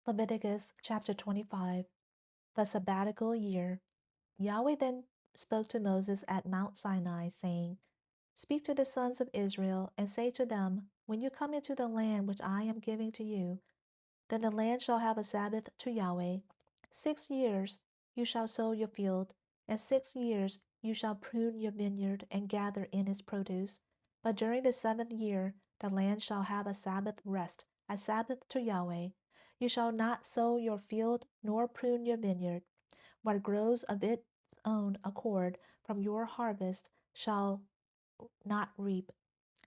Leviticus chapter 25. The Sabbatical Year. Yahweh then spoke to Moses at Mount Sinai, saying, Speak to the sons of Israel, and say to them, When you come into the land which I am giving to you, then the land shall have a Sabbath to Yahweh. 6 years you shall sow your field, and 6 years you shall prune your vineyard and gather in its produce. But during the 7th year the land shall have a Sabbath rest, a Sabbath to Yahweh. You shall not sow your field nor prune your vineyard. What grows of its own accord from your harvest shall not reap,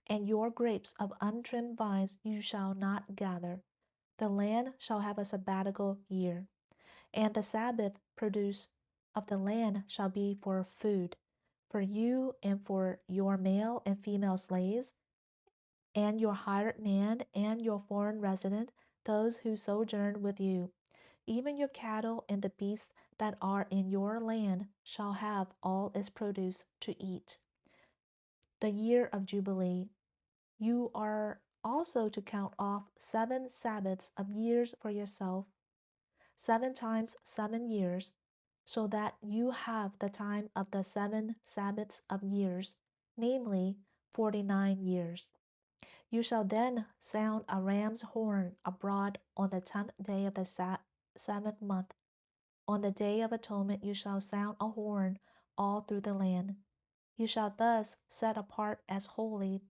and your grapes of untrimmed vines you shall not gather. The land shall have a sabbatical year, and the Sabbath produce of the land shall be for food, for you and for your male and female slaves, and your hired man and your foreign resident, those who sojourn with you. Even your cattle and the beasts that are in your land shall have all its produce to eat. The year of Jubilee. You are also to count off 7 Sabbaths of years for yourself, 7 times 7 years, so that you have the time of the 7 Sabbaths of years, namely 49 years. You shall then sound a ram's horn abroad on the 10th day of the 7th month. On the day of atonement you shall sound a horn all through the land. You shall thus set apart as holy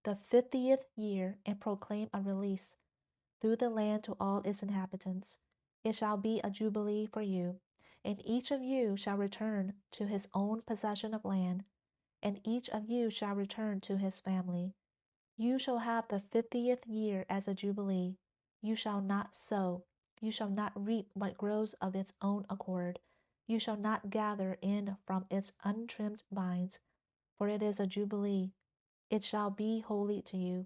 the 50th year and proclaim a release through the land to all its inhabitants. It shall be a jubilee for you, and each of you shall return to his own possession of land, and each of you shall return to his family. You shall have the 50th year as a jubilee. You shall not sow, you shall not reap what grows of its own accord. You shall not gather in from its untrimmed vines, for it is a jubilee. It shall be holy to you.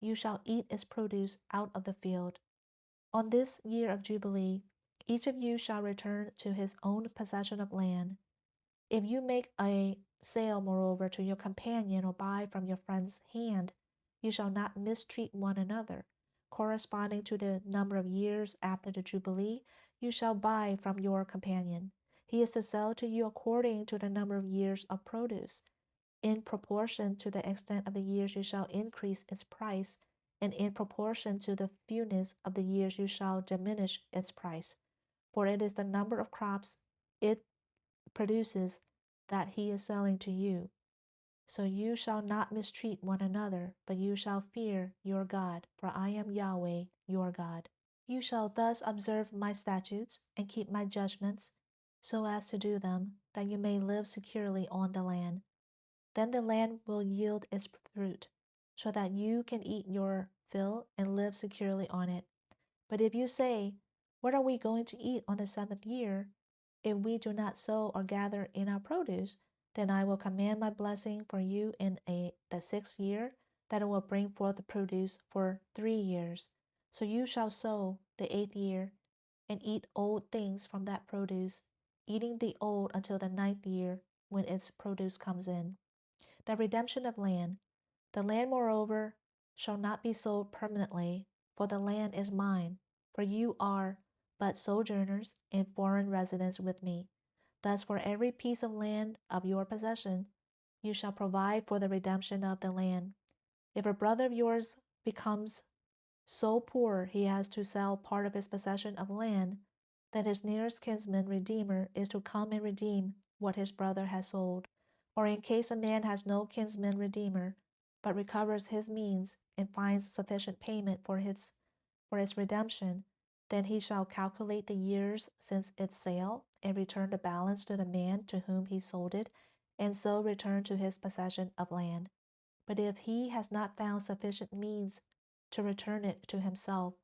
You shall eat its produce out of the field. On this year of Jubilee, each of you shall return to his own possession of land. If you make a sale, moreover, to your companion or buy from your friend's hand, you shall not mistreat one another. Corresponding to the number of years after the Jubilee, you shall buy from your companion. He is to sell to you according to the number of years of produce. In proportion to the extent of the years you shall increase its price, and in proportion to the fewness of the years you shall diminish its price. For it is the number of crops it produces that he is selling to you. So you shall not mistreat one another, but you shall fear your God, for I am Yahweh your God. You shall thus observe my statutes and keep my judgments, so as to do them, that you may live securely on the land. Then the land will yield its fruit, so that you can eat your fill and live securely on it. But if you say, What are we going to eat on the 7th year? If we do not sow or gather in our produce, then I will command my blessing for you in the 6th year, that it will bring forth the produce for 3 years. So you shall sow the 8th year, and eat old things from that produce, eating the old until the 9th year, when its produce comes in. The redemption of land. The land, moreover, shall not be sold permanently, for the land is mine, for you are but sojourners and foreign residents with me. Thus, for every piece of land of your possession, you shall provide for the redemption of the land. If a brother of yours becomes so poor he has to sell part of his possession of land, then his nearest kinsman redeemer is to come and redeem what his brother has sold. Or in case a man has no kinsman redeemer, but recovers his means and finds sufficient payment for its redemption, then he shall calculate the years since its sale, and return the balance to the man to whom he sold it, and so return to his possession of land. But if he has not found sufficient means to return it to himself,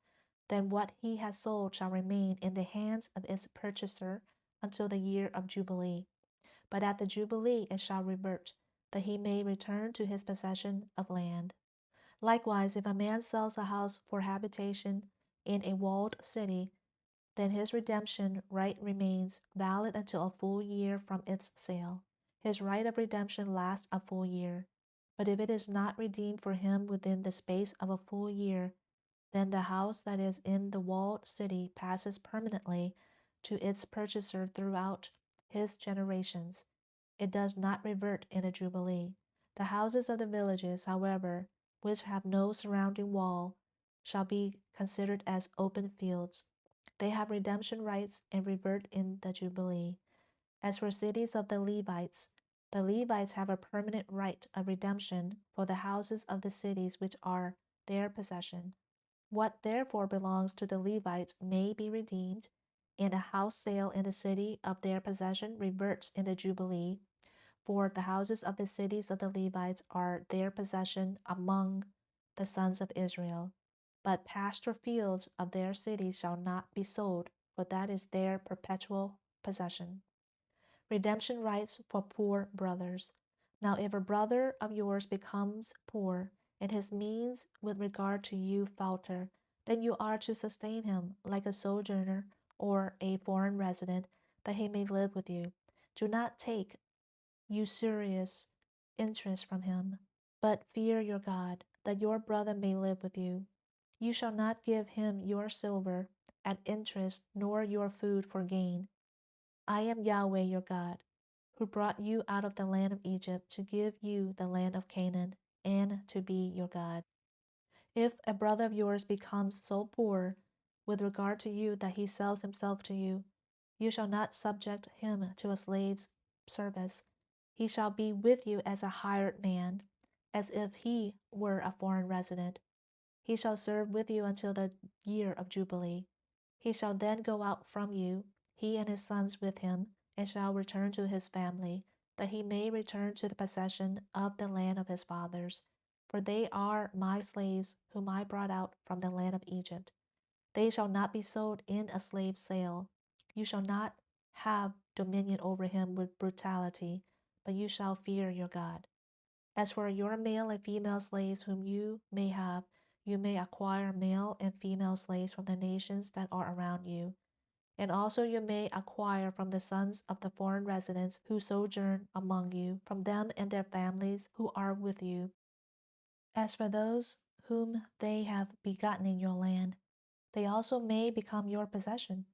then what he has sold shall remain in the hands of its purchaser until the year of Jubilee. But at the Jubilee it shall revert, that he may return to his possession of land. Likewise, if a man sells a house for habitation in a walled city, then his redemption right remains valid until a full year from its sale. His right of redemption lasts a full year. But if it is not redeemed for him within the space of a full year, then the house that is in the walled city passes permanently to its purchaser throughout his generations. It does not revert in a jubilee. The houses of the villages, however, which have no surrounding wall, shall be considered as open fields. They have redemption rights and revert in the jubilee. As for cities of the Levites have a permanent right of redemption for the houses of the cities which are their possession. What therefore belongs to the Levites may be redeemed, and a house sale in the city of their possession reverts in the Jubilee, for the houses of the cities of the Levites are their possession among the sons of Israel. But pasture fields of their cities shall not be sold, for that is their perpetual possession. Redemption rights for poor brothers. Now, if a brother of yours becomes poor, and his means with regard to you falter, then you are to sustain him like a sojourner or a foreign resident, that he may live with you. Do not take usurious interest from him, but fear your God, that your brother may live with you. You shall not give him your silver at interest, nor your food for gain. I am Yahweh your God, who brought you out of the land of Egypt to give you the land of Canaan, and to be your God. If a brother of yours becomes so poor with regard to you that he sells himself to you, you shall not subject him to a slave's service. He shall be with you as a hired man, as if he were a foreign resident. He shall serve with you until the year of Jubilee. He shall then go out from you, he and his sons with him, and shall return to his family, that he may return to the possession of the land of his fathers. For they are my slaves, whom I brought out from the land of Egypt. They shall not be sold in a slave sale. You shall not have dominion over him with brutality, but you shall fear your God. As for your male and female slaves whom you may have, you may acquire male and female slaves from the nations that are around you. And also you may acquire from the sons of the foreign residents who sojourn among you, from them and their families who are with you. As for those whom they have begotten in your land, they also may become your possession.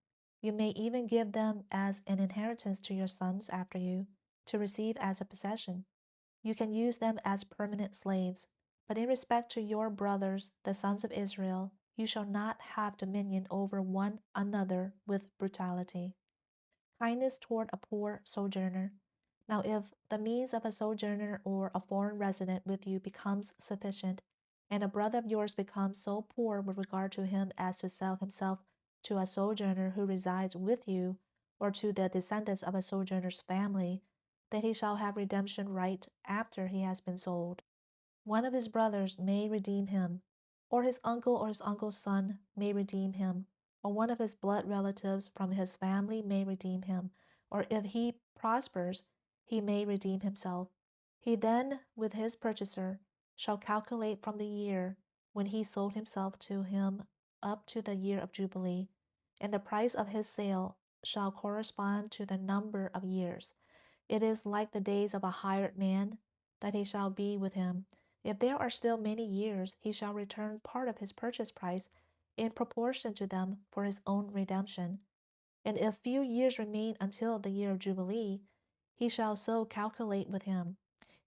You may even give them as an inheritance to your sons after you, to receive as a possession. You can use them as permanent slaves. But in respect to your brothers, the sons of Israel, you shall not have dominion over one another with brutality. Kindness toward a poor sojourner. Now, if the means of a sojourner or a foreign resident with you becomes sufficient, and a brother of yours becomes so poor with regard to him as to sell himself to a sojourner who resides with you, or to the descendants of a sojourner's family, then he shall have redemption right after he has been sold. One of his brothers may redeem him, or his uncle's son may redeem him, or one of his blood relatives from his family may redeem him, or if he prospers, he may redeem himself. He then, with his purchaser, shall calculate from the year when he sold himself to him up to the year of Jubilee, and the price of his sale shall correspond to the number of years. It is like the days of a hired man, that he shall be with him. If there are still many years, he shall return part of his purchase price in proportion to them for his own redemption. And if few years remain until the year of Jubilee, he shall so calculate with him.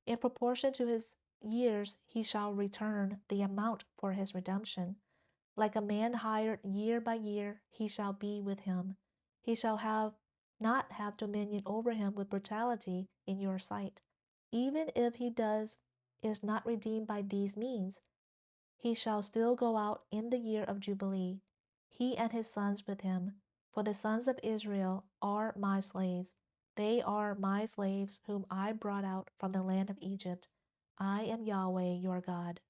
In proportion to his years, he shall return the amount for his redemption. Like a man hired year by year, he shall be with him. He shall not have dominion over him with brutality in your sight. Even if he is not redeemed by these means, he shall still go out in the year of Jubilee, he and his sons with him. For the sons of Israel are my slaves. They are my slaves whom I brought out from the land of Egypt. I am Yahweh your God.